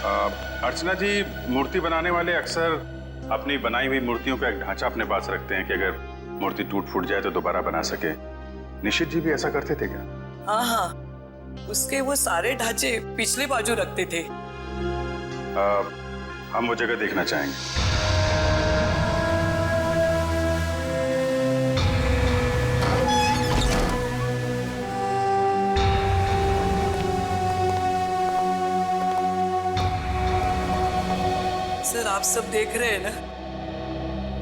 अर्चना जी, मूर्ति बनाने वाले अक्सर अपनी बनाई हुई मूर्तियों का एक ढांचा अपने पास रखते हैं कि अगर मूर्ति टूट फूट जाए तो दोबारा बना सके। निशित जी भी ऐसा करते थे क्या? हाँ हाँ, उसके वो सारे ढांचे पिछले बाजू रखते थे। हम वो जगह देखना चाहेंगे। सर, आप सब देख रहे हैं ना,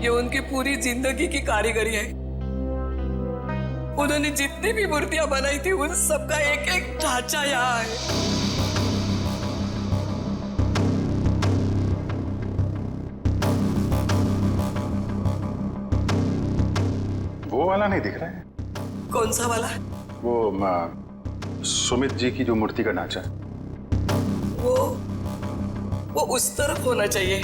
ये उनकी पूरी जिंदगी की कारीगरी है। उन्होंने जितनी भी मूर्तियां बनाई थी उन सबका एक एक ढांचा यहाँ है। वो वाला नहीं दिख रहा है? कौन सा वाला? वो सुमित जी की जो मूर्ति का ढांचा। वो उस तरफ होना चाहिए।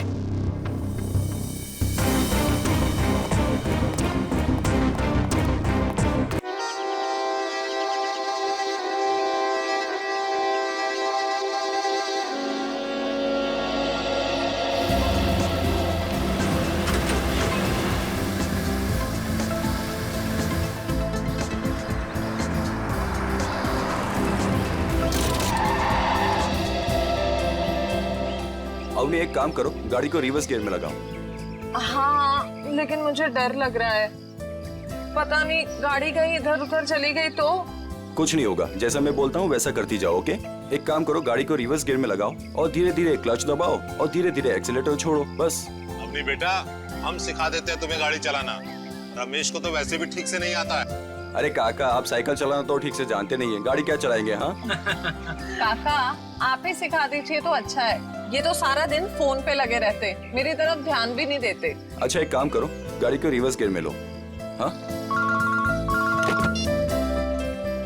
अवनी, एक काम करो, गाड़ी को रिवर्स गियर में लगाओ। हाँ, लेकिन मुझे डर लग रहा है। पता नहीं गाड़ी कहीं इधर उधर चली गई तो? कुछ नहीं होगा, जैसा मैं बोलता हूँ वैसा करती जाओ, ओके? एक काम करो, गाड़ी को रिवर्स गियर में लगाओ और धीरे धीरे क्लच दबाओ और धीरे धीरे एक्सीलेटर छोड़ो, बस। अवनी बेटा, हम सिखा देते हैं तुम्हें गाड़ी चलाना। रमेश को तो वैसे भी ठीक से नहीं आता है। अरे काका, आप साइकिल चलाना तो ठीक से जानते नहीं है, गाड़ी क्या चलाएंगे? हाँ काका, आप ही सिखा दीजिए तो अच्छा है। ये तो सारा दिन फोन पे लगे रहते, मेरी तरफ ध्यान भी नहीं देते। अच्छा, एक काम करो, गाड़ी को रिवर्स गियर में लो। हाँ,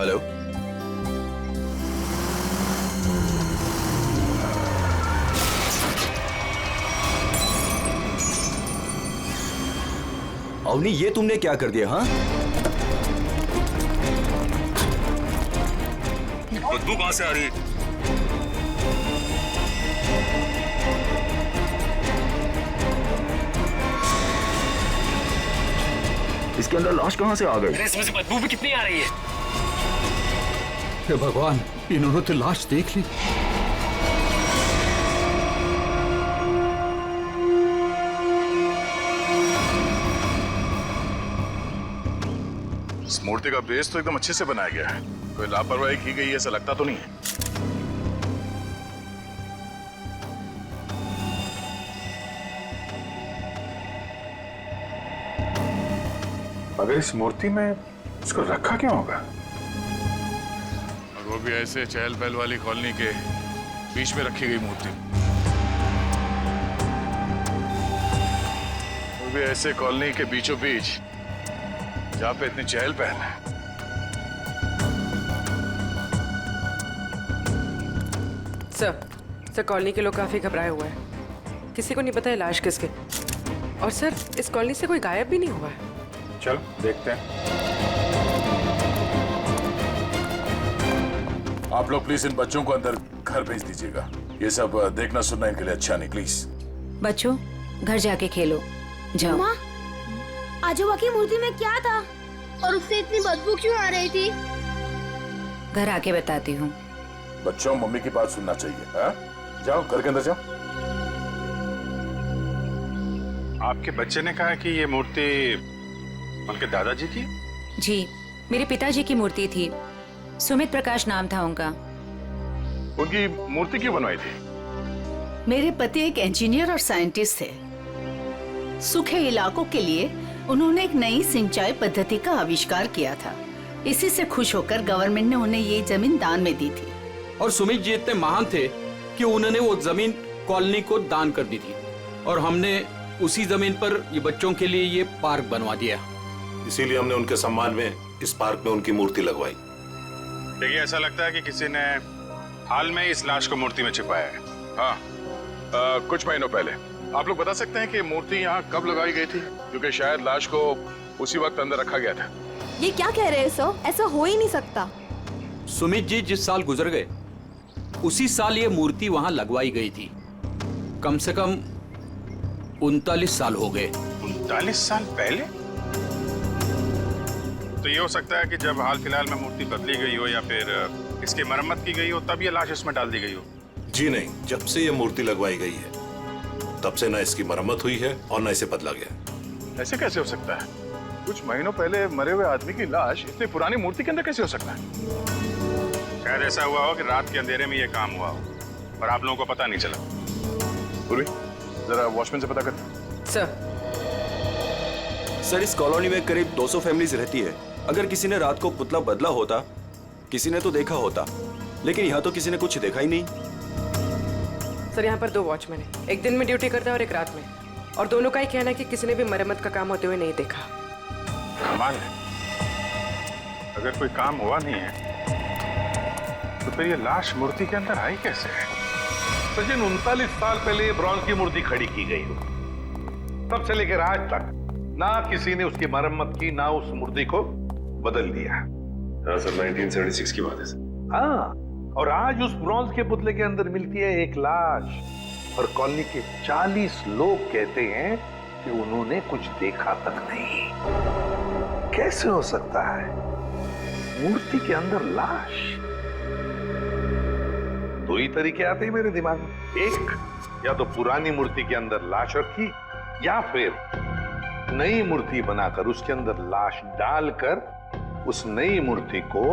हेलो, अवनी, ये तुमने क्या कर दिया? हाँ, बदबू कहां से आ रही है? इसके अंदर लाश कहाँ से आ गई? इसमें से बदबू भी कितनी आ रही है? हे भगवान, इन्होंने तो लाश देख ली। इस मूर्ति का बेस तो एकदम अच्छे से बनाया गया है, कोई लापरवाही की गई ऐसा लगता तो नहीं है। अगर इस मूर्ति में इसको रखा क्यों होगा? और वो भी ऐसे चहल पहल वाली कॉलोनी के बीच में रखी गई मूर्ति, वो भी ऐसे कॉलोनी के बीचों बीच जहाँ पे इतनी चहल पहल है। सर, कॉलोनी के लोग काफी घबराए हुए हैं। किसी को नहीं पता है लाश किसके। और सर, इस कॉलोनी से कोई गायब भी नहीं हुआ है। चलो देखते हैं। आप लोग प्लीज इन बच्चों को अंदर घर भेज दीजिएगा। ये सब देखना सुनना इनके लिए अच्छा नहीं, प्लीज। बच्चों, घर जाके खेलो, जाओ। माँ, आजोबा की मूर्ति में क्या था और उससे इतनी बदबू क्यों आ रही थी? घर आके बताती हूँ। बच्चों, मम्मी की बात सुनना चाहिए। हाँ, जाओ घर के अंदर जाओ। आपके बच्चे ने कहा कि ये मूर्ति उनके दादाजी की? जी, मेरे पिताजी की मूर्ति थी। सुमित प्रकाश नाम था उनका। उनकी मूर्ति क्यों बनवाई थी? मेरे पति एक इंजीनियर और साइंटिस्ट थे। सूखे इलाकों के लिए उन्होंने एक नई सिंचाई पद्धति का आविष्कार किया था। इसी से खुश होकर गवर्नमेंट ने उन्हें ये जमीन दान में दी थी। और सुमित जी इतने महान थे कि उन्होंने वो जमीन कॉलोनी को दान कर दी थी और हमने उसी जमीन पर ये बच्चों के लिए ये पार्क बनवा दिया। इसीलिए हमने उनके सम्मान में इस पार्क में उनकी मूर्ति लगवाई। देखिए, ऐसा लगता है कि किसी ने हाल में इस लाश को मूर्ति में छिपाया है। हाँ, कुछ महीनों पहले। आप लोग बता सकते हैं कि मूर्ति यहाँ कब लगाई गई थी? क्योंकि शायद लाश को उसी वक्त अंदर रखा गया था। ये क्या कह रहे हैं सर? ऐसा हो ही नहीं सकता। सुमित जी जिस साल गुजर गए उसी साल ये मूर्ति वहाँ लगवाई गई थी। कम से कम 39 साल हो गए। 39 साल पहले? तो ये हो सकता है कि जब हाल फिलहाल में मूर्ति बदली गई हो या फिर इसकी मरम्मत की गई हो तब ये लाश इसमें डाल दी गई हो। जी नहीं, जब से ये मूर्ति लगवाई गई है तब से ना इसकी मरम्मत हुई है और ना इसे बदला गया। ऐसे कैसे हो सकता है? कुछ महीनों पहले मरे हुए आदमी की लाश इतनी पुरानी मूर्ति के अंदर कैसे हो सकता है? शायद ऐसा हुआ हो कि रात के अंधेरे में ये काम हुआ हो और आप लोगों को पता नहीं चला। पूर्वी, जरा वॉचमैन से पता कर। सर इस कॉलोनी में करीब 200 फैमिलीज रहती है। अगर किसी ने रात को पुतला बदला होता, किसी ने तो देखा होता, लेकिन यहाँ तो किसी ने कुछ देखा ही नहीं। सर यहाँ पर 2 वॉचमैन है, एक दिन में ड्यूटी करता है और एक रात में, और दोनों का ही कहना है कि किसी ने भी मरम्मत का काम होते हुए नहीं देखा। कमाल है, अगर कोई काम हुआ नहीं है तो फिर ये लाश मूर्ति के अंदर आई कैसे है? सचिन, 39 साल पहले ये ब्रॉन्ज की मूर्ति खड़ी की गई हो, तब से लेकर आज तक ना किसी ने उसकी मरम्मत की, ना उस मूर्ति को बदल दिया। हाँ सर, 1976 की बात है सर। हाँ, और आज उस ब्रॉन्ज के पुतले के अंदर मिलती है एक लाश, और कॉलोनी के 40 लोग कहते हैं कि उन्होंने कुछ देखा तक नहीं। कैसे हो सकता है मूर्ति के अंदर लाश? 2 ही तरीके आते हैं मेरे दिमाग में, एक या तो पुरानी मूर्ति के अंदर लाश रखी, या फिर नई मूर्ति बनाकर उसके अंदर लाश डालकर उस नई मूर्ति को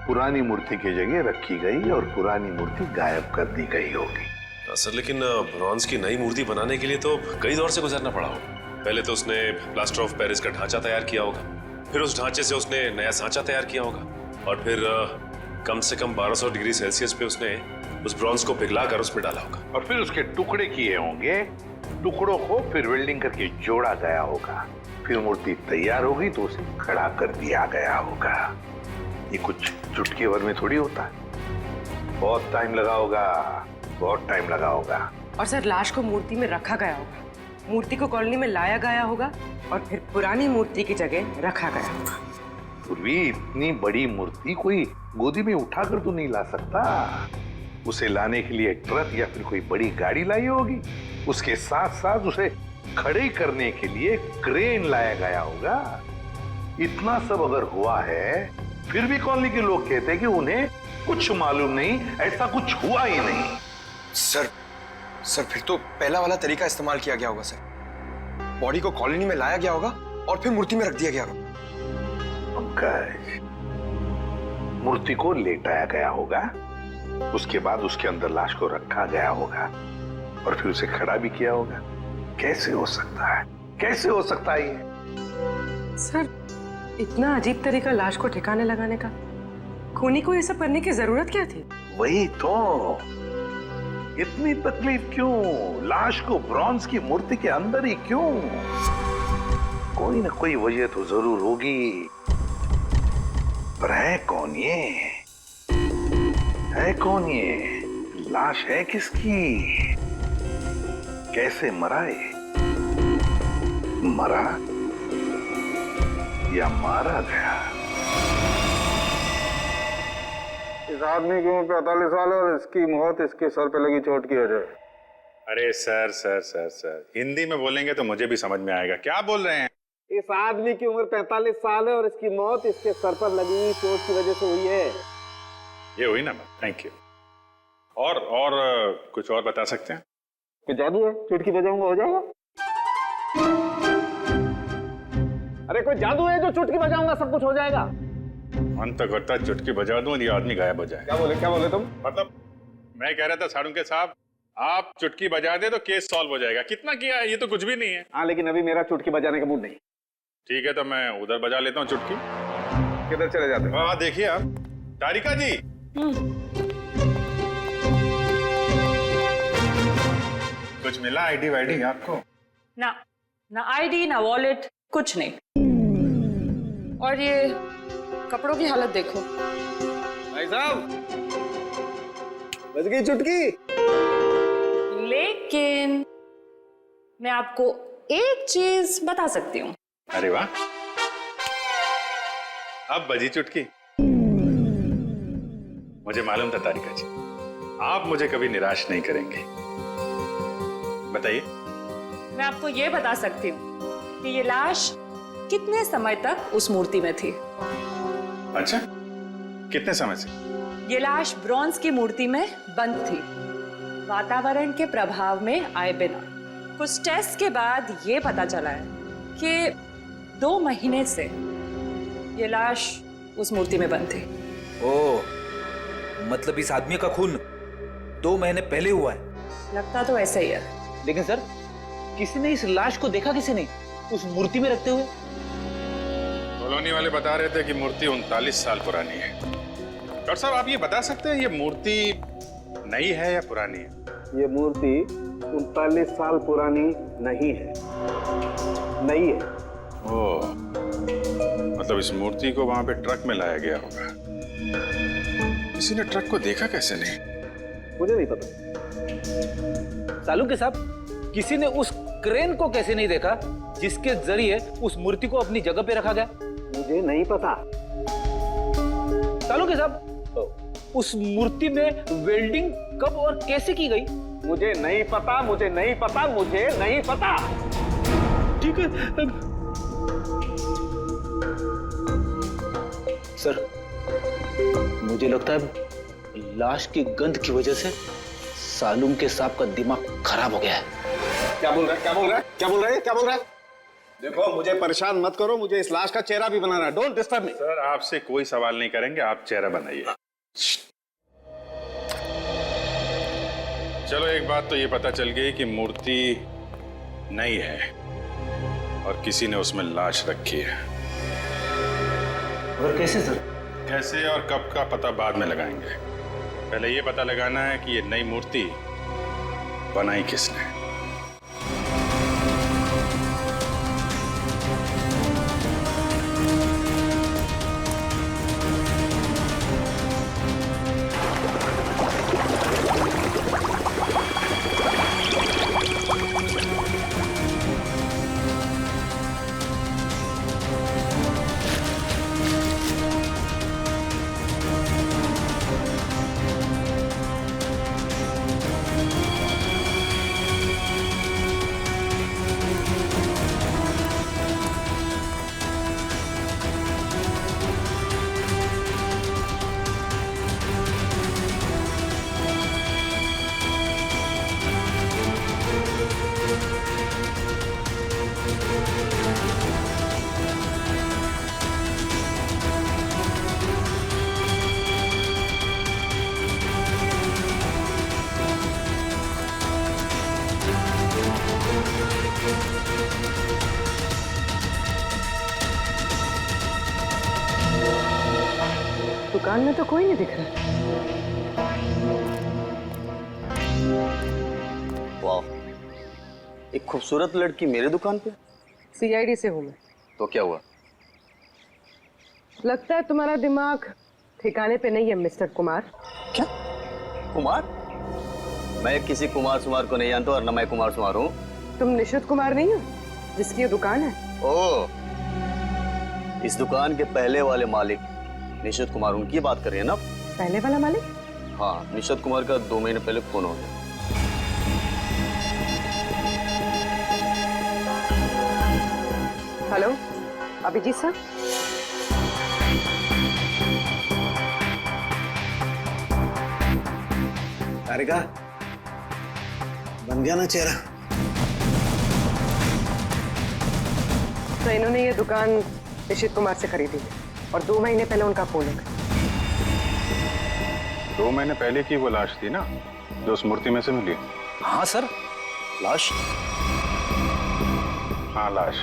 पुरानी मूर्ति की जगह रखी गई और पुरानी मूर्ति गायब कर दी गई होगी। सर लेकिन ब्रॉन्ज की नई मूर्ति बनाने के लिए तो कई दौर से गुजरना पड़ा होगा। पहले तो उसने प्लास्टर ऑफ पेरिस का ढांचा तैयार किया होगा, फिर उस ढांचे से उसने नया सांचा तैयार किया होगा, और फिर कम से कम 1200 डिग्री सेल्सियस पे उसने उस ब्रॉन्ज को पिघला कर उसमें डाला होगा, और फिर उसके टुकड़े किए होंगे, टुकड़ों को फिर वेल्डिंग करके जोड़ा गया होगा, फिर मूर्ति तैयार होगी तो उसे खड़ा कर दिया गया होगा। ये कुछ चुटकी भर में थोड़ी होता है, बहुत टाइम लगा होगा, बहुत टाइम लगा होगा। और सर लाश को मूर्ति में रखा गया होगा, मूर्ति को कॉलोनी में लाया गया होगा, और फिर पुरानी मूर्ति की जगह रखा गया होगा। पूर्वी, इतनी बड़ी मूर्ति कोई गोदी में उठाकर तो नहीं ला सकता, उसे लाने के लिए एक ट्रक या फिर कोई बड़ी गाड़ी लाई होगी, उसके साथ साथ उसे खड़े करने के लिए क्रेन लाया गया होगा। इतना सब अगर हुआ है फिर भी कॉलोनी के लोग कहते हैं कि उन्हें कुछ मालूम नहीं, ऐसा कुछ हुआ ही नहीं। सर फिर तो पहला वाला तरीका इस्तेमाल किया गया होगा सर। बॉडी को कॉलोनी में लाया गया होगा और फिर मूर्ति में रख दिया गया होगा। पंकज, मूर्ति को लेटाया गया होगा, उसके बाद उसके अंदर लाश को रखा गया होगा और फिर उसे खड़ा भी किया होगा। कैसे हो सकता है, कैसे हो सकता है ये? सर इतना अजीब तरीका लाश को ठिकाने लगाने का, खूनी को ये सब करने की जरूरत क्या थी? वही तो, इतनी तकलीफ क्यों? लाश को ब्रॉन्ज की मूर्ति के अंदर ही क्यों? कोई ना कोई वजह तो जरूर होगी, पर है कौन ये? है कौन ये? लाश है किसकी? कैसे मरा है? मरा या मारा गया? इस आदमी की उम्र 45 साल है और इसकी मौत इसके सर पे लगी चोट की वजह। अरे sir sir sir sir, Hindi में बोलेंगे तो मुझे भी समझ में आएगा। क्या बोल रहे हैं? इस आदमी की उम्र 45 साल है और इसकी मौत इसके सर पर लगी चोट की वजह से हुई है। ये हुई ना बात, थैंक यू। और कुछ और बता सकते हैं? कोई जादू है, चुटकी बजाऊंगा हो जाएगा? अरे कोई जादू है जो चुटकी बजाऊंगा सब कुछ हो जाएगा? मन तो करता है चुटकी बजा दूं और ये आदमी गायब हो जाए। क्या बोले तुम? मतलब मैं कह रहा था साड़ुंके साहब, आप चुटकी बजा दे तो केस सॉल्व हो जाएगा। कितना किया है, ये तो कुछ भी नहीं है। हाँ, लेकिन अभी मेरा चुटकी बजाने का मूड नहीं। ठीक है, तो मैं उधर बजा लेता हूँ चुटकी। किधर चले जाते हो? हाँ देखिए आप, तारिका जी। कुछ मिला आईडी वाईडी आपको? ना आईडी ना वॉलेट, कुछ नहीं। और ये कपड़ों की हालत देखो। भाई साहब, बज गई चुटकी। लेकिन मैं आपको एक चीज बता सकती हूँ। अरे वाह, अब बजी चुटकी। मुझे मालूम था तारिका जी, आप मुझे कभी निराश नहीं करेंगे। बताइए। मैं आपको ये बता सकती हूँ कि ये लाश कितने समय तक उस मूर्ति में थी। अच्छा, कितने समय से? ये लाश ब्रॉन्ज की मूर्ति में बंद थी, वातावरण के प्रभाव में आए बिना। कुछ टेस्ट के बाद ये पता चला है कि 2 महीने से ये लाश उस मूर्ति में बंद थी। ओह, मतलब इस आदमी का खून 2 महीने पहले हुआ है। लगता तो ऐसा ही है। लेकिन सर, किसी ने इस लाश को देखा किसी ने उस मूर्ति में रखते हुए? कॉलोनी वाले बता रहे थे कि मूर्ति 39 साल पुरानी है। डॉक्टर साहब, आप ये बता सकते हैं ये मूर्ति नई है या पुरानी है? ये मूर्ति 39 साल पुरानी नहीं है, नई है। ओह, मतलब इस मूर्ति को वहां पे ट्रक में लाया गया होगा। किसी ने ट्रक को देखा कैसे नहीं? मुझे नहीं पता। सालू के साहब, किसी ने उस क्रेन को कैसे नहीं देखा जिसके जरिए उस मूर्ति को अपनी जगह पे रखा गया? मुझे नहीं पता। सालू के साहब, उस मूर्ति में वेल्डिंग कब और कैसे की गई? मुझे नहीं पता, मुझे नहीं पता, मुझे नहीं पता। ठीक है सर, मुझे लगता है लाश की गंध की वजह से सालूम के साहब का दिमाग खराब हो गया है। क्या बोल रहा है? क्या बोल रहा है? क्या बोल रहा है? क्या बोल रहा है? देखो, मुझे परेशान मत करो, मुझे इस लाश का चेहरा भी बनाना है। Don't disturb me. सर, आपसे कोई सवाल नहीं करेंगे, आप चेहरा बनाइए। चलो, एक बात तो ये पता चल गई कि मूर्ति नई है और किसी ने उसमें लाश रखी है। और कैसे सर? कैसे और कब का पता बाद में लगाएंगे। पहले ये पता लगाना है कि ये नई मूर्ति बनाई किसने। दुकान में तो कोई नहीं दिख रहा। वाह, एक खूबसूरत लड़की मेरे दुकान पे। सीआईडी से हूँ मैं। तो क्या हुआ? लगता है तुम्हारा दिमाग ठिकाने पे नहीं है मिस्टर कुमार। क्या? कुमार? मैं किसी कुमार सुमार को नहीं जानता और न मैं कुमार सुमार हूँ। तुम निशित कुमार नहीं हो जिसकी ये दुकान है? ओह, इस दुकान के पहले वाले मालिक निशित कुमार, उनकी बात कर रही है ना? पहले वाला मालिक? हाँ, निशित कुमार का 2 महीने पहले खून हो गया। Hello, Abhijit sir. तारिका, बन गया ना चेहरा? तो इन्होंने ये दुकान निशित कुमार से खरीदी और 2 महीने पहले उनका खून हो गया। 2 महीने पहले की वो लाश थी ना जो उस मूर्ति में से मिली? हाँ सर, लाश। हाँ, लाश।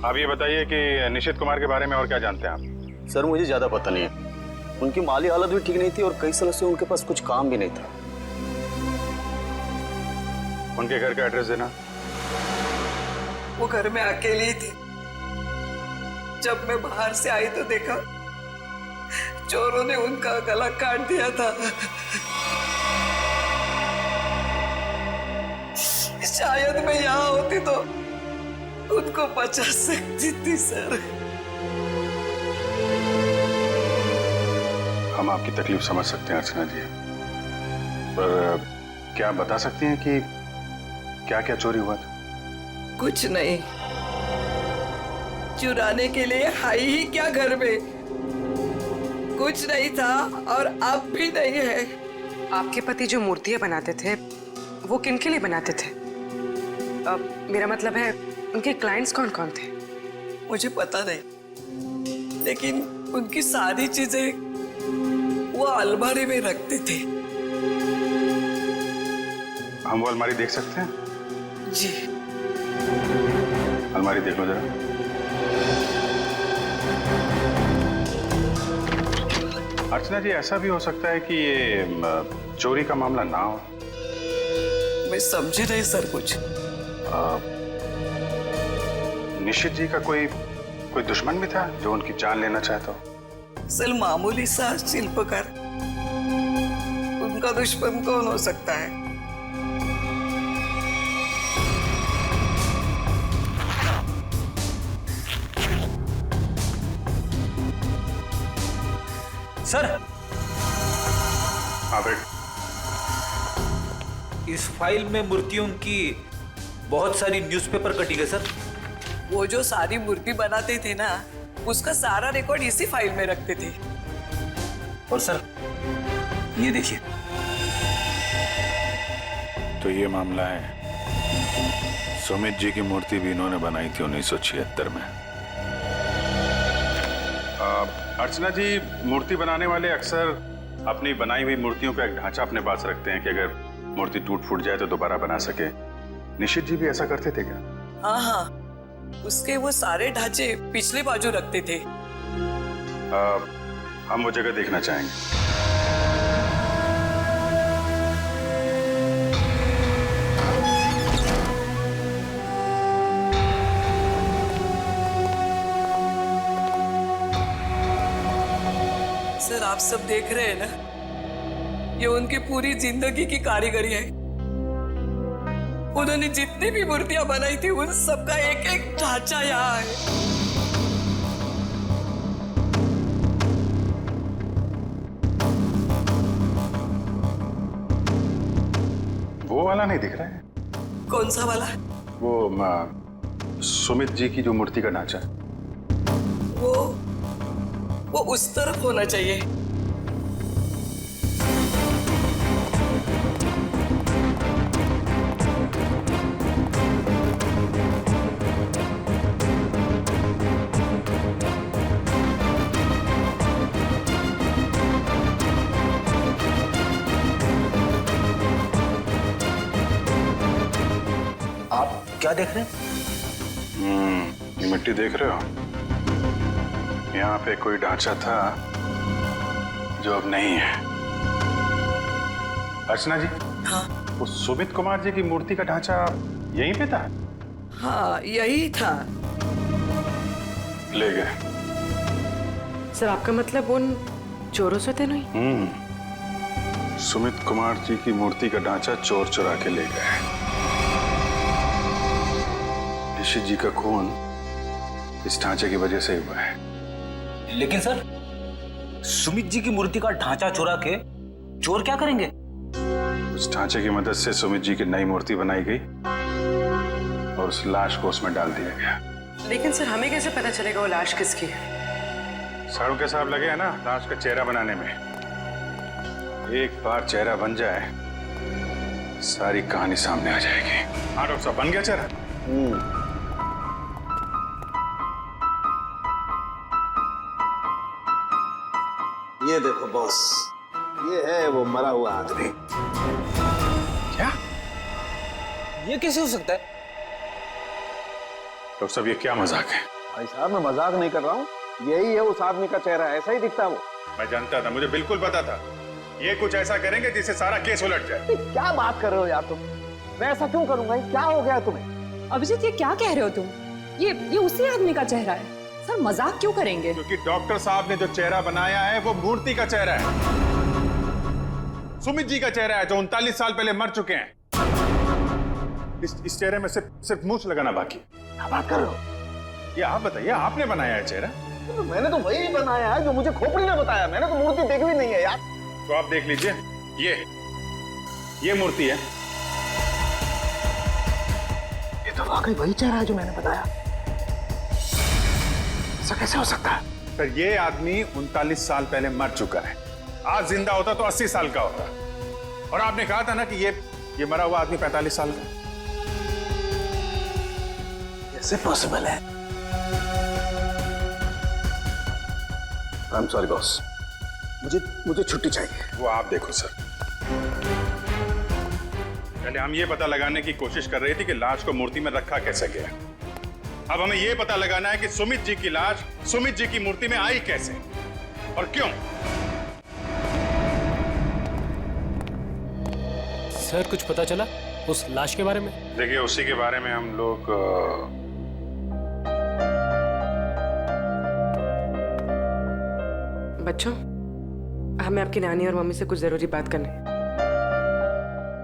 आप ये बताइए कि निशित कुमार के बारे में और क्या जानते हैं आप? सर, मुझे ज्यादा पता नहीं है। उनकी माली हालत भी ठीक नहीं थी और कई सालों से उनके पास कुछ काम भी नहीं था। उनके घर का एड्रेस देना। वो घर में अकेली ही थी। जब मैं बाहर से आई तो देखा चोरों ने उनका गला काट दिया था। शायद मैं यहाँ होती तो उनको बचा सकती थी सर। हम आपकी तकलीफ समझ सकते हैं अर्चना जी, पर क्या आप बता सकती हैं कि क्या क्या चोरी हुआ था? कुछ नहीं, चुराने के लिए आई ही क्या घर में? कुछ नहीं था और अब भी नहीं है। आपके पति जो मूर्तियां बनाते थे वो किन के लिए बनाते थे? मेरा मतलब है उनके क्लाइंट्स कौन कौन थे? मुझे पता नहीं, लेकिन उनकी सारी चीजें वो अलमारी में रखते थे। हम वो अलमारी देख सकते हैं? जी। अलमारी देख लो जरा। अर्चना जी, ऐसा भी हो सकता है कि ये चोरी का मामला ना हो। मैं समझी नहीं सर कुछ। निशित जी का कोई दुश्मन भी था जो उनकी जान लेना चाहता हो? सर मामूली सा शिल्पकार, उनका दुश्मन कौन हो सकता है? सर, हाँ बेट। इस फाइल में मूर्तियों की बहुत सारी न्यूज़पेपर कटिंग है सर। वो जो सारी मूर्ति बनाते थे ना, उसका सारा रिकॉर्ड इसी फाइल में रखते थे। और सर ये देखिए। तो ये मामला है, सुमित जी की मूर्ति भी इन्होंने बनाई थी 1976 में। अर्चना जी, मूर्ति बनाने वाले अक्सर अपनी बनाई हुई मूर्तियों का एक ढांचा अपने पास रखते हैं कि अगर मूर्ति टूट फूट जाए तो दोबारा बना सके। निशित जी भी ऐसा करते थे क्या? हाँ हाँ, उसके वो सारे ढांचे पिछले बाजू रखते थे। हम वो जगह देखना चाहेंगे। सर आप सब देख रहे हैं ना, ये उनकी पूरी जिंदगी की कारीगरी है। उन्होंने जितनी भी मूर्तियां बनाई थी उन सबका एक एक ढांचा यहाँ है। वो वाला नहीं दिख रहा है? कौन सा वाला? वो सुमित जी की जो मूर्ति का ढांचा। वो उस तरफ होना चाहिए। आप क्या देख रहे हैं? ये मिट्टी देख रहे हो? यहाँ पे कोई ढांचा था जो अब नहीं है। अर्चना जी, हाँ? वो सुमित कुमार जी की मूर्ति का ढांचा यहीं पे था? हाँ यही था। ले गए। सर आपका मतलब उन चोरों से थे नहीं? सुमित कुमार जी की मूर्ति का ढांचा चोर चुरा के ले गए। ऋषि जी का खून इस ढांचे की वजह से हुआ है। लेकिन सर, सुमित जी की मूर्ति का ढांचा चुरा के चोर क्या करेंगे? उस ढांचे की मदद से सुमित जी की नई मूर्ति बनाई गई और उस लाश को उसमें डाल दिया गया। लेकिन सर हमें कैसे पता चलेगा वो लाश किसकी है? साड़ू के साहब लगे हैं ना लाश का चेहरा बनाने में। एक बार चेहरा बन जाए सारी कहानी सामने आ जाएगी। हाँ डॉक्टर साहब, बन गया चेहरा? ये देखो बॉस, ये है वो मरा हुआ आदमी। क्या? ये कैसे हो सकता है? डॉक्टर साहब, ये क्या मजाक है? भाई साहब, मैं मजाक नहीं कर रहा हूँ, यही है उस आदमी का चेहरा, ऐसा ही दिखता है वो। मैं जानता था, मुझे बिल्कुल पता था ये कुछ ऐसा करेंगे जिससे सारा केस उलट जाए। क्या बात कर रहे हो यार तुम? मैं ऐसा क्यों करूंगा? क्या हो गया तुम्हें? अभिजीत, ये क्या कह रहे हो तुम? ये उसी आदमी का चेहरा है। सर मजाक क्यों करेंगे? क्योंकि डॉक्टर साहब ने जो चेहरा बनाया है वो मूर्ति का चेहरा है। सुमित जी का चेहरा है जो 39 साल पहले मर चुके हैं। इस चेहरे में सिर्फ मूंछ लगाना बाकी। क्या बात कर रहे हो? ये आप बताइए, आपने बनाया है चेहरा? तो मैंने तो वही बनाया है जो मुझे खोपड़ी ने बताया। मैंने तो मूर्ति देखी भी नहीं है यार। तो आप देख लीजिए, ये मूर्ति है। तो वाकई वही चेहरा है जो मैंने बताया। ऐसा कैसे हो सकता है? पर ये आदमी 39 साल पहले मर चुका है। आज जिंदा होता तो 80 साल का होता। और आपने कहा था ना कि ये मरा हुआ आदमी 45 साल का। कैसे पॉसिबल है? आई एम सॉरी बॉस, मुझे छुट्टी चाहिए। वो आप देखो सर। पहले हम ये पता लगाने की कोशिश कर रहे थे कि लाश को मूर्ति में रखा कैसे गया। अब हमें ये पता लगाना है कि सुमित जी की लाश सुमित जी की मूर्ति में आई कैसे और क्यों। सर कुछ पता चला उस लाश के बारे में? देखिए उसी के बारे में हम लोग बच्चों, हमें आपकी नानी और मम्मी से कुछ जरूरी बात करनी है।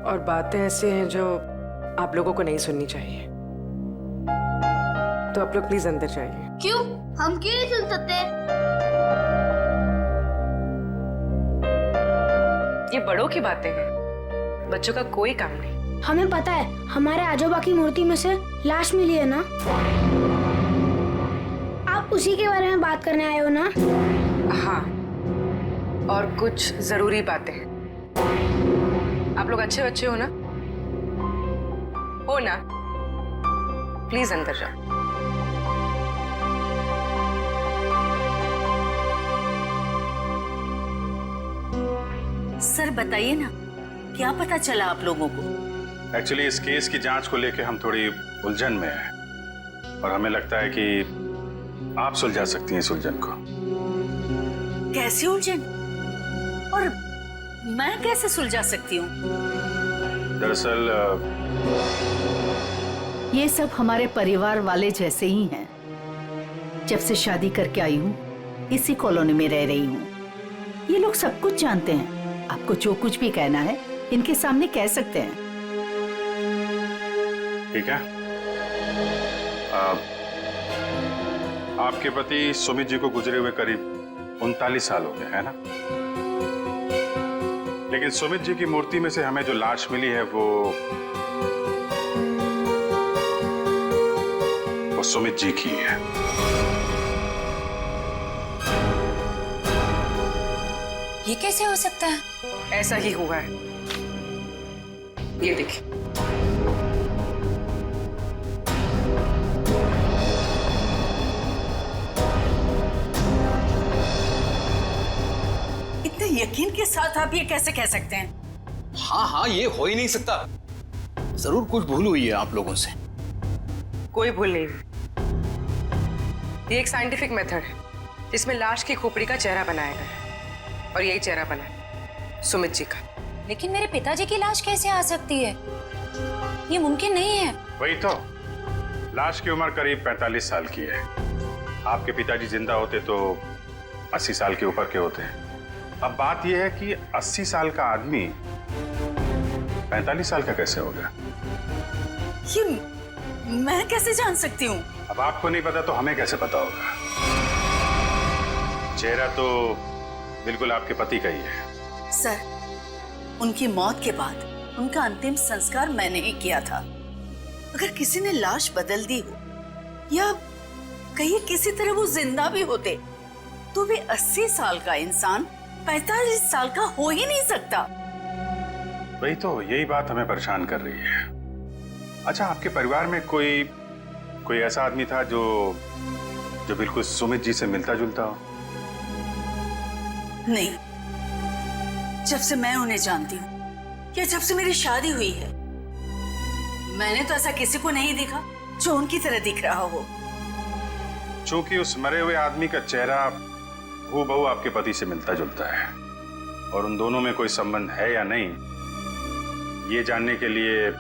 और बातें ऐसी हैं जो आप लोगों को नहीं सुननी चाहिए। तो आप लोग प्लीज अंदर जाइए। क्यों? हम क्यों नहीं सुन सकते? ये बड़ों की बातें हैं, बच्चों का कोई काम नहीं। हमें पता है, हमारे आजोबा की मूर्ति में से लाश मिली है ना। आप उसी के बारे में बात करने आए हो ना? हाँ, और कुछ जरूरी बातें हैं। आप लोग अच्छे बच्चे हो ना? हो ना? प्लीज अंदर जाओ। सर बताइए ना, क्या पता चला आप लोगों को? एक्चुअली इस केस की जांच को लेकर हम थोड़ी उलझन में हैं और हमें लगता है कि आप सुलझा सकती हैं इस उलझन को। कैसी उलझन? और मैं कैसे सुलझा सकती हूँ? दरअसल ये सब हमारे परिवार वाले जैसे ही हैं। जब से शादी करके आई हूँ, इसी कॉलोनी में रह रही हूँ। ये लोग सब कुछ जानते हैं। आपको जो कुछ भी कहना है इनके सामने कह सकते हैं। ठीक है। आपके पति सुमित जी को गुजरे हुए करीब 39 साल हो गए, है ना? लेकिन सुमित जी की मूर्ति में से हमें जो लाश मिली है वो सुमित जी की है। ये कैसे हो सकता है? ऐसा ही हुआ है। ये देखिए। इतने यकीन के साथ आप ये कैसे कह सकते हैं? हाँ, ये हो ही नहीं सकता। जरूर कुछ भूल हुई है आप लोगों से। कोई भूल नहीं हुई। ये एक साइंटिफिक मेथड है जिसमें लाश की खोपड़ी का चेहरा बनाया गया है और यही चेहरा बना है सुमित जी का। लेकिन मेरे पिताजी की लाश कैसे आ सकती है? ये मुमकिन नहीं है। वही तो, लाश की उम्र करीब 45 साल की है। आपके पिताजी जिंदा होते तो 80 साल के ऊपर के होते हैं। अब बात यह है कि 80 साल का आदमी 45 साल का कैसे हो गया? ये मैं कैसे जान सकती हूँ? अब आपको नहीं पता तो हमें कैसे पता होगा? चेहरा तो बिल्कुल आपके पति का ही है। सर, उनकी मौत के बाद उनका अंतिम संस्कार मैंने ही किया था। अगर किसी ने लाश बदल दी हो या कहीं किसी तरह वो जिंदा भी होते तो भी 80 साल का इंसान 45 साल का हो ही नहीं सकता। वही तो, यही बात हमें परेशान कर रही है। अच्छा, आपके परिवार में कोई ऐसा आदमी था जो बिल्कुल सुमित जी से मिलता जुलता हो? नहीं, जब से मैं उन्हें जानती हूँ या जब से मेरी शादी हुई है, मैंने तो ऐसा किसी को नहीं देखा जो उनकी तरह दिख रहा हो। चूंकि उस मरे हुए आदमी का चेहरा हूबहू आपके पति से मिलता जुलता है और उन दोनों में कोई संबंध है या नहीं, ये जानने के लिए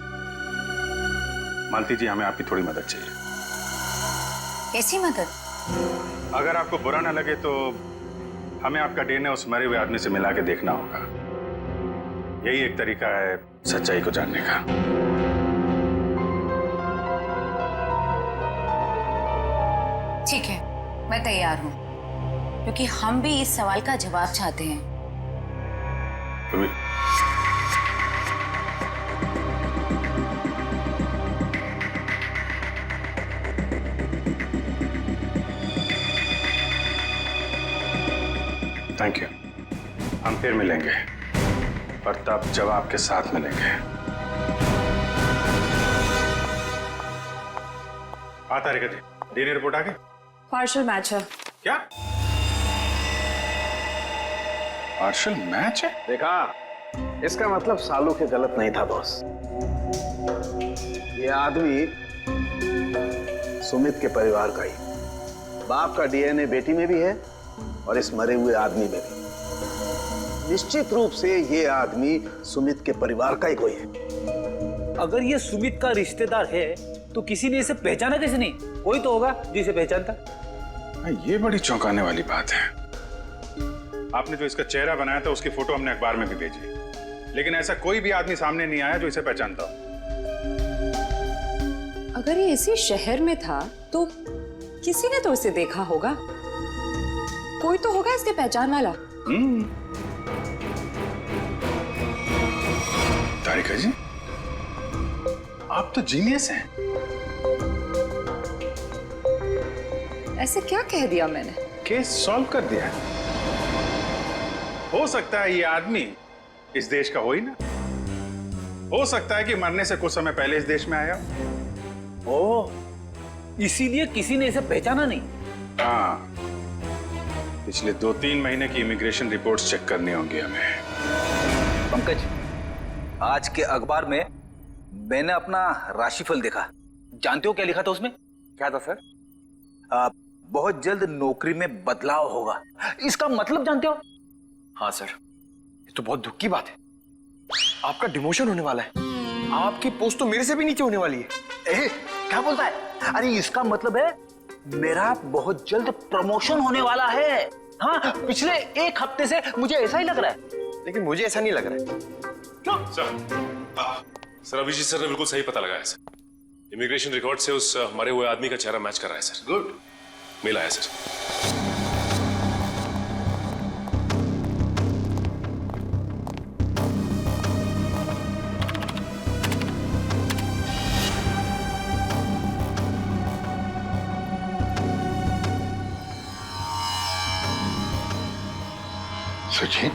मालती जी हमें आपकी थोड़ी मदद चाहिए। कैसी मदद? अगर आपको बुरा ना लगे तो हमें आपका डीएनए उस मरे हुए आदमी से मिला के देखना होगा। यही एक तरीका है सच्चाई को जानने का। ठीक है, मैं तैयार हूँ, क्योंकि हम भी इस सवाल का जवाब चाहते हैं। Thank you. हम फिर मिलेंगे, और तब जब आपके साथ मिलेंगे। तारिका जी, डीएनए रिपोर्ट आ गई? पार्शियल मैच है। क्या पार्शियल मैच है? देखा, इसका मतलब सालू के गलत नहीं था बॉस। ये आदमी सुमित के परिवार का ही, बाप का डीएनए बेटी में भी है और इस मरे हुए आदमी में भी। निश्चित रूप से ये आदमी सुमित के परिवार का ही कोई है। अगर ये सुमित का रिश्तेदार है तो किसी ने इसे पहचाना कैसे नहीं? कोई तो होगा जिसे पहचानता। ये बड़ी चौंकाने वाली बात है। आपने जो इसका चेहरा बनाया था उसकी फोटो हमने अखबार में भी भेजी, लेकिन ऐसा कोई भी आदमी सामने नहीं आया जो इसे पहचानता हो। अगर ये इसी शहर में था तो किसी ने तो इसे देखा होगा, कोई तो होगा इसके पहचान वाला। तारिका जी, आप तो जीनियस हैं। ऐसे क्या कह दिया मैंने? केस सॉल्व कर दिया। हो सकता है ये आदमी इस देश का हो ही ना, हो सकता है कि मरने से कुछ समय पहले इस देश में आया। ओह, इसीलिए किसी ने इसे पहचाना नहीं। हाँ, पिछले 2-3 महीने की इमिग्रेशन रिपोर्ट्स चेक करनी होंगी हमें। पंकज, आज के अखबार में मैंने अपना राशिफल देखा। जानते हो क्या लिखा था उसमें? क्या था सर? बहुत जल्द नौकरी में बदलाव होगा। इसका मतलब जानते हो? हाँ सर, ये तो बहुत दुख की बात है। आपका डिमोशन होने वाला है। आपकी पोस्ट तो मेरे से भी नीचे होने वाली है। क्या बोलता है? अरे इसका मतलब है मेरा बहुत जल्द प्रमोशन होने वाला है। हाँ, पिछले 1 हफ्ते से मुझे ऐसा ही लग रहा है। लेकिन मुझे ऐसा नहीं लग रहा है। क्यों? सर अभिजीत सर ने बिल्कुल सही पता लगाया सर। इमिग्रेशन रिकॉर्ड से उस मरे हुए आदमी का चेहरा मैच कर रहा है सर। गुड, मिला है सर। सचिन,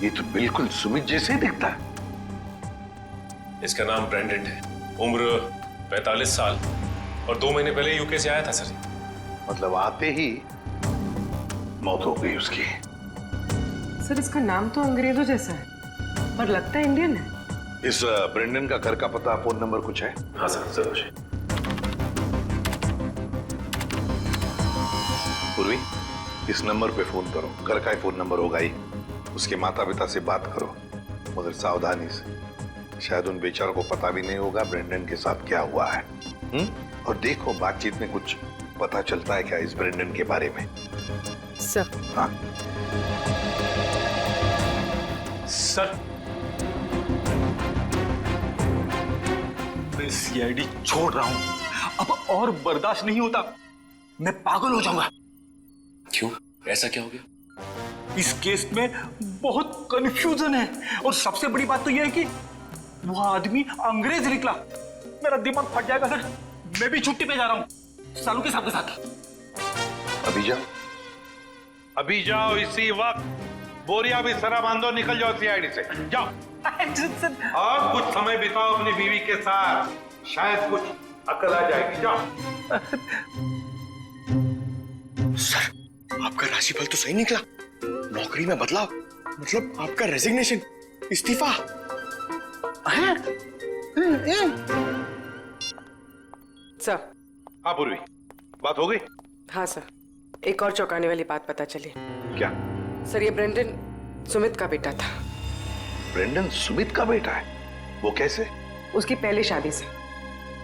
ये तो बिल्कुल सुमित जैसे ही दिखता है। इसका नाम ब्रेंडन है, उम्र 45 साल और 2 महीने पहले यूके से आया था सर। मतलब आते ही मौत हो गई उसकी। सर, इसका नाम तो अंग्रेजों जैसा है पर लगता है इंडियन है। इस ब्रेंडन का घर का पता, फोन नंबर कुछ है? हाँ सर, जरूर। पूर्वी, इस नंबर पे फोन करो। घर का ही फोन नंबर होगा ही। उसके माता पिता से बात करो, मगर सावधानी से। शायद उन बेचारों को पता भी नहीं होगा ब्रेंडन के साथ क्या हुआ है। और देखो बातचीत में कुछ पता चलता है क्या इस ब्रेंडन के बारे में। सर। हाँ सर, मैं सीआईडी छोड़ रहा हूं। अब और बर्दाश्त नहीं होता। मैं पागल हो जाऊंगा। क्यों? ऐसा क्या हो गया? इस केस में बहुत कंफ्यूजन है और सबसे बड़ी बात तो यह है कि वो आदमी अंग्रेज निकला। मेरा दिमाग फट जाएगा सर। मैं भी छुट्टी पे जा रहा हूँ सालू के साथ। अभी जाओ इसी वक्त। बोरिया भी सरा बांधो, निकल जाओ सीआईडी से। जाओ और कुछ समय बिताओ अपनी बीवी के साथ, शायद कुछ अकल आ जाएगी। जाओ। सर, आपका राशिफल तो सही निकला। नौकरी में बदलाव मतलब आपका रेजिग्नेशन, इस्तीफा। सर। हाँ पूर्वी, बात हो गई? हाँ सर, एक और चौंकाने वाली बात पता चली। क्या? सर, ये ब्रेंडन सुमित का बेटा था। ब्रेंडन सुमित का बेटा है? वो कैसे? उसकी पहली शादी से।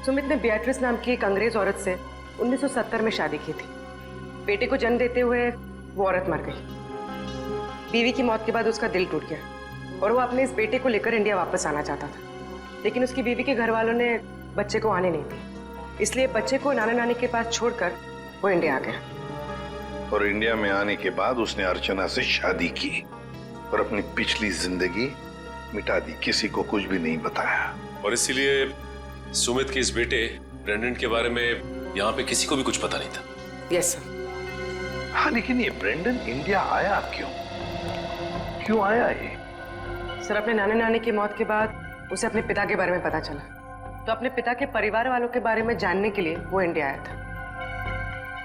सुमित ने बियाट्रिस नाम की एक अंग्रेज औरत से 1970 में शादी की थी। बेटे को जन्म देते हुए वो औरत मर गई। बीवी की मौत के बाद उसका दिल टूट गया और वो अपने इस बेटे को लेकर इंडिया वापस आना चाहता था, लेकिन उसकी बीवी के घर वालों ने बच्चे को आने नहीं दी। इसलिए बच्चे को नाना नानी के पास छोड़कर वो इंडिया आ गया। और इंडिया में आने के बाद उसने अर्चना से शादी की और अपनी पिछली जिंदगी मिटा दी। किसी को कुछ भी नहीं बताया। और इसीलिए सुमित के इस बेटे ब्रेंडन के बारे में यहाँ पे किसी को भी कुछ पता नहीं था। Yes sir. हाँ, लेकिन ये ब्रेंडन इंडिया आया क्यों आया ये? सर, अपने नाना नानी की मौत के बाद उसे अपने पिता के बारे में पता चला, तो अपने पिता के परिवार वालों के बारे में जानने के लिए वो इंडिया आया था।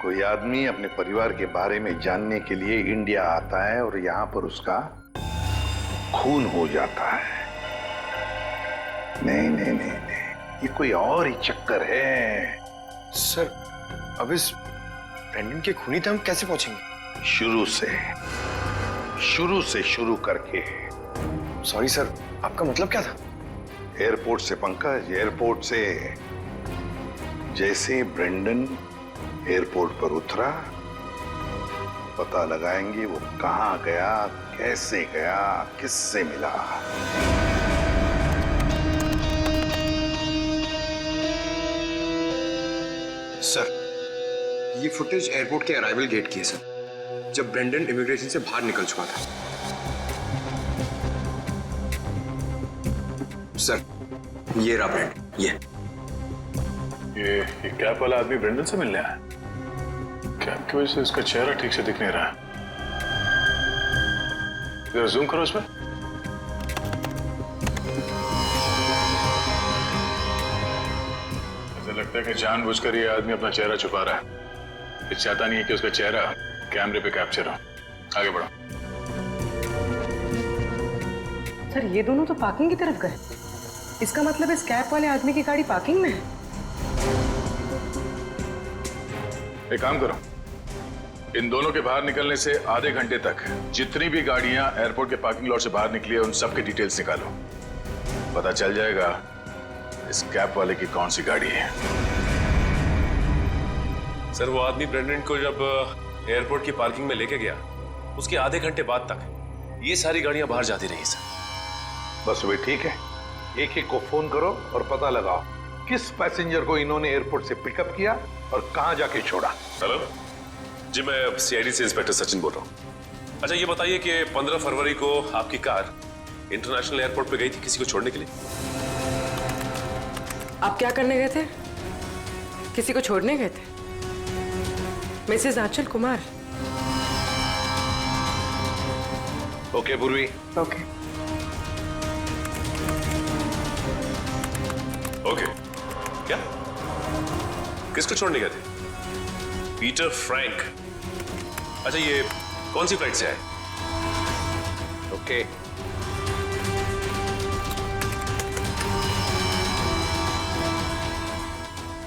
कोई आदमी अपने परिवार के बारे में जानने के लिए इंडिया आता है और यहाँ पर उसका खून हो जाता है। नहीं नहीं नहीं नहीं, ये कोई और ही चक्कर है। सर, अब इस ब्रेंडन के खूनी तक हम कैसे पहुंचेंगे? शुरू से शुरू करके। सॉरी सर, आपका मतलब क्या था? एयरपोर्ट से पंकज, एयरपोर्ट से। जैसे ब्रेंडन एयरपोर्ट पर उतरा, पता लगाएंगे वो कहां गया, कैसे गया, किससे मिला। सर, ये फुटेज एयरपोर्ट के अराइवल गेट की है सर, जब ब्रेंडन इमिग्रेशन से बाहर निकल चुका था। सर, ये रहा ब्रेंडन, ये कैप वाला आदमी ब्रेंडन से मिलने आया। कैप की वजह से उसका चेहरा ठीक से दिख नहीं रहा। जरा जूम करो उसमें। ऐसा लगता है कि जानबूझकर ये आदमी अपना चेहरा छुपा रहा है। ये चाहता नहीं है कि उसका चेहरा कैमरे पे कैप्चर हो। आगे बढ़ो। सर, ये दोनों तो पार्किंग की तरफ गए। इसका मतलब इस कैप वाले आदमी की गाड़ी पार्किंग में है। एक काम करो, इन दोनों के बाहर निकलने से आधे घंटे तक जितनी भी गाड़ियां एयरपोर्ट के पार्किंग लॉट से बाहर निकली है, उन सब के डिटेल्स निकालो। पता चल जाएगा इस कैप वाले की कौन सी गाड़ी है। सर, वो आदमी ब्रेंडन को जब एयरपोर्ट की पार्किंग में लेके गया, उसके आधे घंटे बाद तक ये सारी गाड़ियां बाहर जाती रही सर। बस वे ठीक है, एक एक को फोन करो और पता लगाओ किस पैसेंजर को इन्होंने एयरपोर्ट से पिकअप किया और कहां जाके छोड़ा। हेलो जी, मैं सीआईडी से इंस्पेक्टर सचिन बोल रहा हूँ। अच्छा, ये बताइए कि 15 फरवरी को आपकी कार इंटरनेशनल एयरपोर्ट पे गई थी किसी को छोड़ने के लिए? आप क्या करने गए थे? किसी को छोड़ने गए थे? मिसेस आंचल कुमार। ओके पूर्वी। Okay okay. क्या? किसको छोड़ने गए थे? Peter Frank. अच्छा, ये कौन सी फ्लाइट से आए? ओके।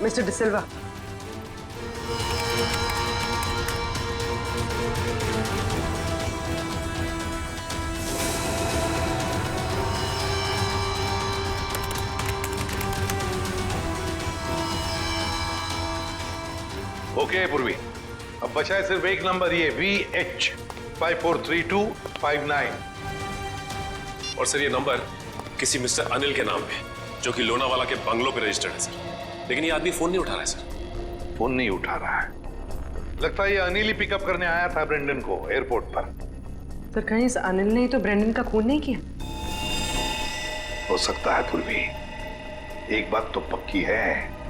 मिस्टर डिसिल्वा, ओके पूर्वी, अब बचा है सिर्फ एक नंबर, ये VH 543259। और सर, ये नंबर किसी मिस्टर अनिल के नाम पे, जो कि लोनावाला के बंगलो पे रजिस्टर्ड है सर। लेकिन ये आदमी फोन नहीं उठा रहा है सर। फोन नहीं उठा रहा है? लगता है ये अनिल ही पिकअप करने आया था ब्रेंडन को एयरपोर्ट पर। सर, कहीं इस अनिल ने ही तो ब्रेंडन का खून नहीं किया? हो सकता है पूर्वी। एक बात तो पक्की है,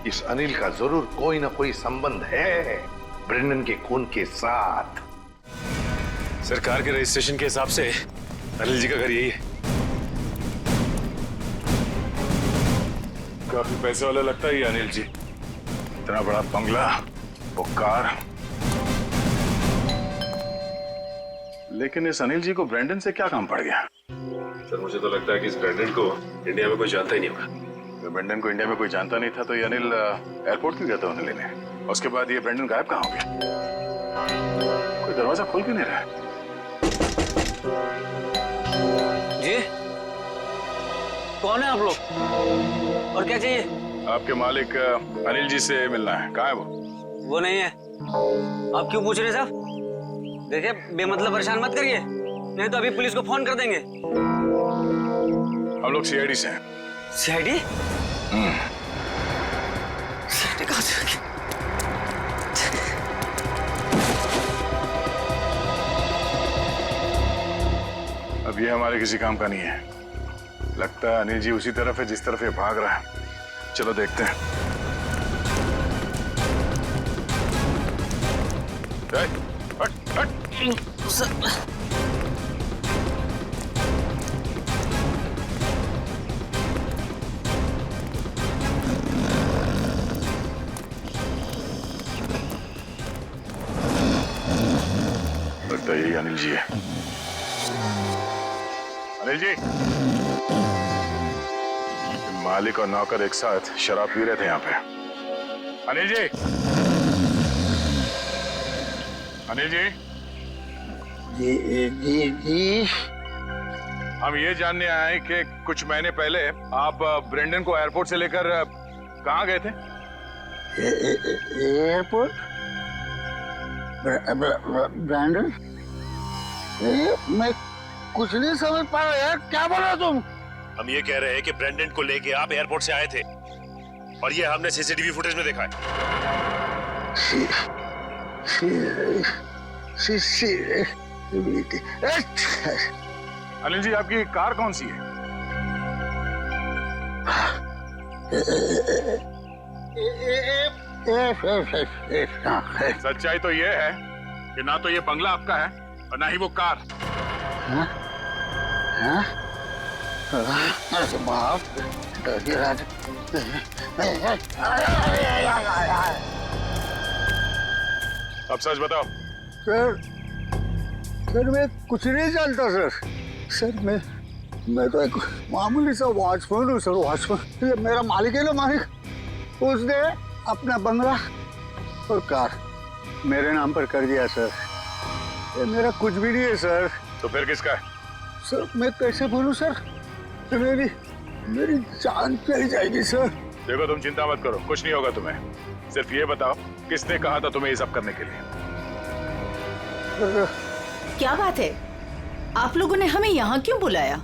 इस अनिल का जरूर कोई ना कोई संबंध है ब्रेंडन के खून के साथ। सरकार के रजिस्ट्रेशन के हिसाब से अनिल जी का घर यही है। काफी पैसे वाला लगता है ये अनिल जी। इतना बड़ा बंगला, वो कार। लेकिन इस अनिल जी को ब्रेंडन से क्या काम पड़ गया? सर, मुझे तो लगता है कि इस ब्रेंडन को इंडिया में कोई जानता ही नहीं होगा। तो ब्रेंडन को इंडिया में कोई जानता नहीं था, तो ये अनिल एयरपोर्ट क्यों गया था उन्हें लेने? उसके बाद ये ब्रेंडन गायब कहाँ हो गया? कोई दरवाजा खोल क्यों नहीं रहा है? जी, कौन है आप लोग और क्या चाहिए? आपके मालिक अनिल जी से मिलना है। कहाँ है वो? वो नहीं है। आप क्यों पूछ रहे हैं साहब? देखिए, बेमतलब परेशान मत करिए, नहीं तो अभी पुलिस को फोन कर देंगे। हम लोग सीआईडी से हैं। सीआईडी? सीआईडी कहाँ से? अब ये हमारे किसी काम का नहीं है। लगता है अनिल जी उसी तरफ है जिस तरफ ये भाग रहा है। चलो देखते हैं। हट हट। लगता है यही अनिल जी है। अनिल जी, मालिक और नौकर एक साथ शराब पी रहे थे यहाँ पे। अनिल जी, अनिल जी, जी। हम ये जानने आए कि कुछ महीने पहले आप ब्रेंडन को एयरपोर्ट से लेकर कहाँ गए थे? एयरपोर्ट? ब्रैंडन? मैं कुछ नहीं समझ पा रहा यार, क्या बोल रहे तुम? हम ये कह रहे हैं कि ब्रेंडन को लेके आप एयरपोर्ट से आए थे और ये हमने सीसीटीवी फुटेज में देखा है। अनिल जी, आपकी कार कौन सी है? सच्चाई तो ये है कि ना तो ये बंगला आपका है और ना ही वो कार। अब सच बताओ। सर मैं कुछ नहीं जानता सर मैं तो एक मामूली सा वॉचमैन हूँ सर। वॉचमैन, ये मेरा मालिक है ना, मालिक, उसने अपना बंगला और कार मेरे नाम पर कर दिया सर। ये मेरा कुछ भी नहीं है सर। तो फिर किसका है? सर मैं कैसे बोलूं सर, मेरी जान चली जाएगी सर। देखो, तुम चिंता मत करो, कुछ नहीं होगा तुम्हें। सिर्फ ये बताओ, किसने कहा था तुम्हें ये सब करने के लिए? क्या बात है, आप लोगों ने हमें यहाँ क्यों बुलाया?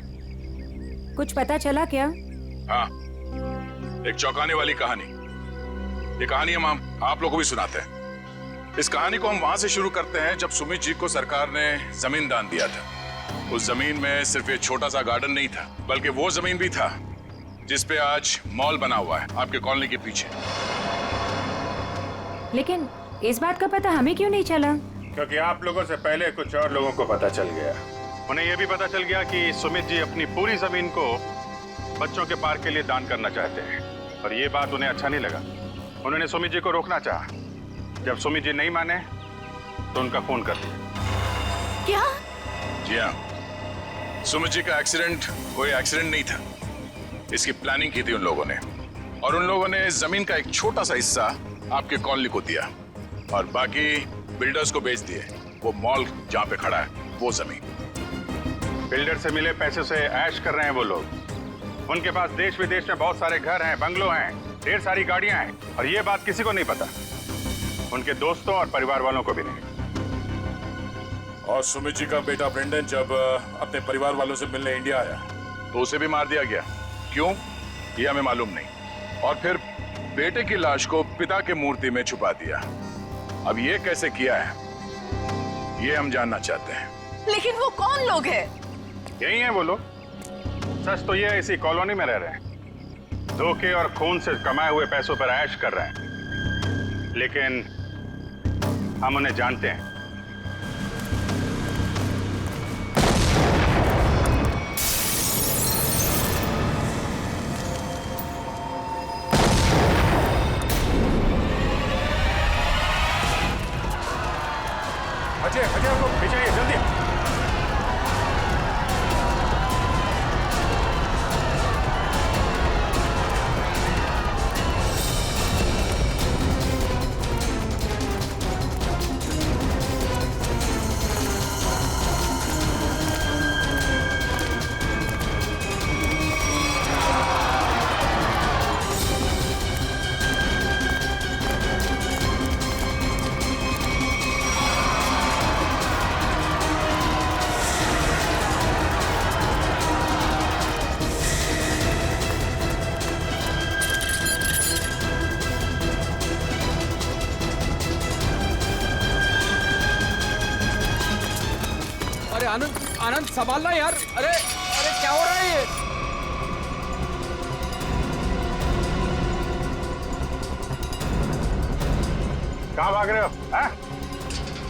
कुछ पता चला क्या? हाँ, एक चौंकाने वाली कहानी। ये कहानी हम आप लोगों को भी सुनाते हैं। इस कहानी को हम वहां से शुरू करते हैं जब सुमित जी को सरकार ने जमीन दान दिया था। उस जमीन में सिर्फ एक छोटा सा गार्डन नहीं था, बल्कि वो जमीन भी था जिसपे आज मॉल बना हुआ है आपके कॉलोनी के पीछे। लेकिन इस बात का पता हमें क्यों नहीं चला? क्योंकि आप लोगों से पहले कुछ और लोगों को पता चल गया। उन्हें यह भी पता चल गया कि सुमित जी अपनी पूरी जमीन को बच्चों के पार्क के लिए दान करना चाहते हैं, और ये बात उन्हें अच्छा नहीं लगा। उन्होंने सुमित जी को रोकना चाहा। जब सुमित जी नहीं माने तो उनका फोन कर दिया। क्या? जी हाँ, सुमित जी का एक्सीडेंट कोई एक्सीडेंट नहीं था। इसकी प्लानिंग की थी उन लोगों ने, और उन लोगों ने जमीन का एक छोटा सा हिस्सा आपके कॉलोनी को दिया और बाकी बिल्डर्स को बेच दिए। वो मॉल जहाँ पे खड़ा है वो जमीन। बिल्डर से मिले पैसे से ऐश कर रहे हैं वो लोग। उनके पास देश विदेश में बहुत सारे घर हैं, बंगलो हैं, ढेर सारी गाड़ियां हैं, और ये बात किसी को नहीं पता, उनके दोस्तों और परिवार वालों को भी नहीं। और सुमित जी का बेटा ब्रेंडन जब अपने परिवार वालों से मिलने इंडिया आया तो उसे भी मार दिया गया। क्यों, ये हमें मालूम नहीं। और फिर बेटे की लाश को पिता के मूर्ति में छुपा दिया। अब ये कैसे किया है, ये हम जानना चाहते हैं। लेकिन वो कौन लोग हैं? यही हैं वो लोग। सच तो ये इसी कॉलोनी में रह रहे हैं, धोखे और खून से कमाए हुए पैसों पर ऐश कर रहे हैं, लेकिन हम उन्हें जानते हैं। अजय, अजय, पीछे आइए जल्दी। आनंद, आनंद संभालना यार। अरे अरे क्या हो रहा है ये? कहाँ भाग रहे हो?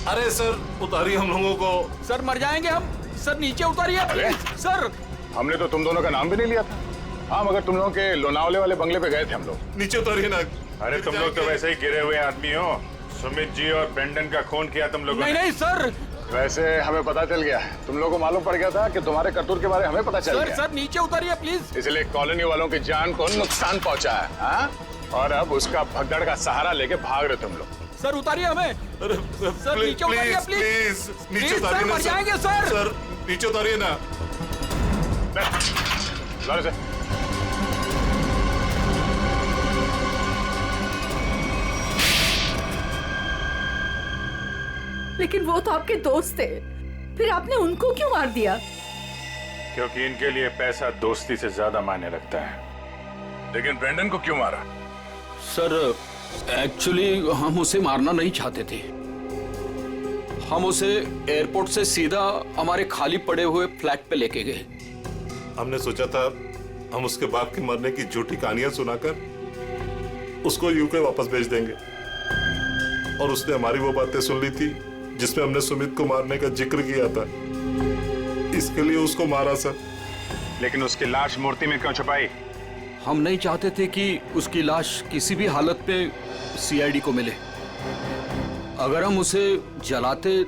अरे सर उतारिए हम लोगों को। सर मर जाएंगे हम। सर नीचे उतारिए प्लीज। सर हमने तो तुम दोनों का नाम भी नहीं लिया था। हाँ, मगर तुम लोगों के लोनावले वाले बंगले पे गए थे हम लोग। नीचे उतारिए ना। अरे तुम लोग तो वैसे ही गिरे हुए आदमी हो। सुमित जी और ब्रेंडन का खून किया तुम लोगों ने। नहीं सर। वैसे हमें पता चल गया, तुम लोगों को मालूम पड़ गया था कि तुम्हारे करतूत के बारे में हमें पता चल गया। सर नीचे उतारिए प्लीज। इसलिए कॉलोनी वालों की जान को नुकसान पहुंचा है। हाँ? और अब उसका भगदड़ का सहारा लेके भाग रहे तुम लोग। सर उतारिए हमें। सर नीचे उतारिए प्लीज। नीचे उतारिए ना मर जाएंगे सर। सर नीचे उतारिए ना। से। लेकिन वो तो आपके दोस्त थे, फिर आपने उनको क्यों मार दिया? क्योंकि इनके लिए पैसा दोस्ती से ज्यादा मायने रखता है। लेकिन ब्रेंडन को क्यों मारा? सर एक्चुअली हम उसे मारना नहीं चाहते थे। हम उसे एयरपोर्ट से सीधा हमारे खाली पड़े हुए फ्लैट पे लेके गए। हमने सोचा था हम उसके बाप के मरने की झूठी कहानियां सुनाकर उसको यूके वापस भेज देंगे, और उसने हमारी वो बातें सुन ली थी जिसमें हमने सुमित को मारने का जिक्र किया था। इसके लिए उसको मारा सर। लेकिन उसकी लाश मूर्ति में क्यों छुपाई? हम नहीं चाहते थे कि उसकी लाश किसी भी हालत में सीआईडी को मिले। अगर हम उसे जलाते,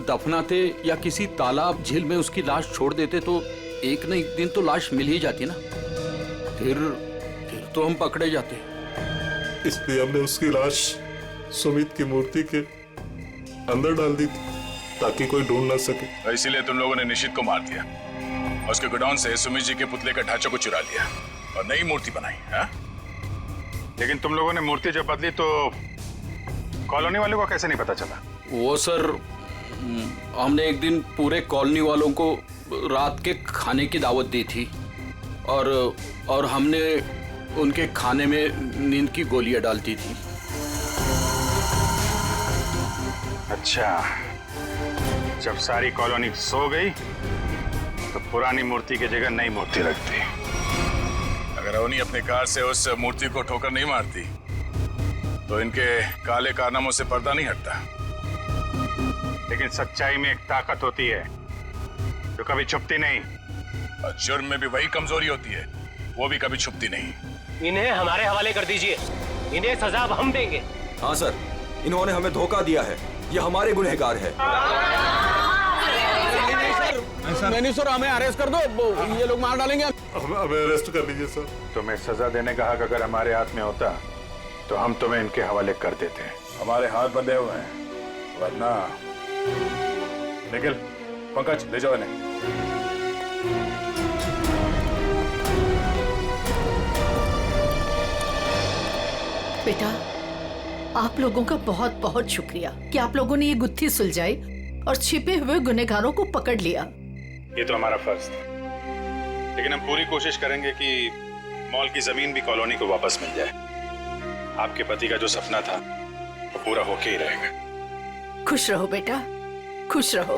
दफनाते या किसी तालाब झील में उसकी लाश छोड़ देते तो एक न एक दिन तो लाश मिल ही जाती ना। फिर तो हम पकड़े जाते। इसलिए हमने उसकी लाश सुमित की मूर्ति के अंदर डाल दी थी ताकि कोई ढूंढ ना सके। इसीलिए तुम लोगों ने निशित को मार दिया और उसके गोडाउन से सुमित जी के पुतले का ढांचा को चुरा लिया और नई मूर्ति बनाई। हाँ? लेकिन तुम लोगों ने मूर्ति जब बदली तो कॉलोनी वालों को कैसे नहीं पता चला? वो सर, हमने एक दिन पूरे कॉलोनी वालों को रात के खाने की दावत दी थी और हमने उनके खाने में नींद की गोलियां डालती थी। अच्छा, जब सारी कॉलोनी सो गई तो पुरानी मूर्ति की जगह नई मूर्ति रख दी। अगर रोनी अपनी कार से उस मूर्ति को ठोकर नहीं मारती तो इनके काले कारनामों से पर्दा नहीं हटता। लेकिन सच्चाई में एक ताकत होती है जो कभी छुपती नहीं, और जुर्म में भी वही कमजोरी होती है, वो भी कभी छुपती नहीं। इन्हें हमारे हवाले कर दीजिए, इन्हें सजा अब हम देंगे। हाँ सर, इन्होंने हमें धोखा दिया है, ये हमारे गुनहगार है। नहीं सर, हमें अरेस्ट कर दो, ये लोग मार डालेंगे। हमें अरेस्ट कर लीजिए सर। तुम्हें सजा देने का हक अगर हमारे हाथ में होता तो हम तुम्हें इनके हवाले कर देते। हमारे हाथ बंधे हुए हैं, वरना निखिल, पंकज ले जाओ इन्हें। बेटा, आप लोगों का बहुत बहुत शुक्रिया कि आप लोगों ने ये गुत्थी सुलझाई और छिपे हुए गुनहगारों को पकड़ लिया। ये तो हमारा फर्ज था, लेकिन हम पूरी कोशिश करेंगे कि मॉल की जमीन भी कॉलोनी को वापस मिल जाए। आपके पति का जो सपना था वो पूरा होके ही रहेगा। खुश रहो बेटा, खुश रहो।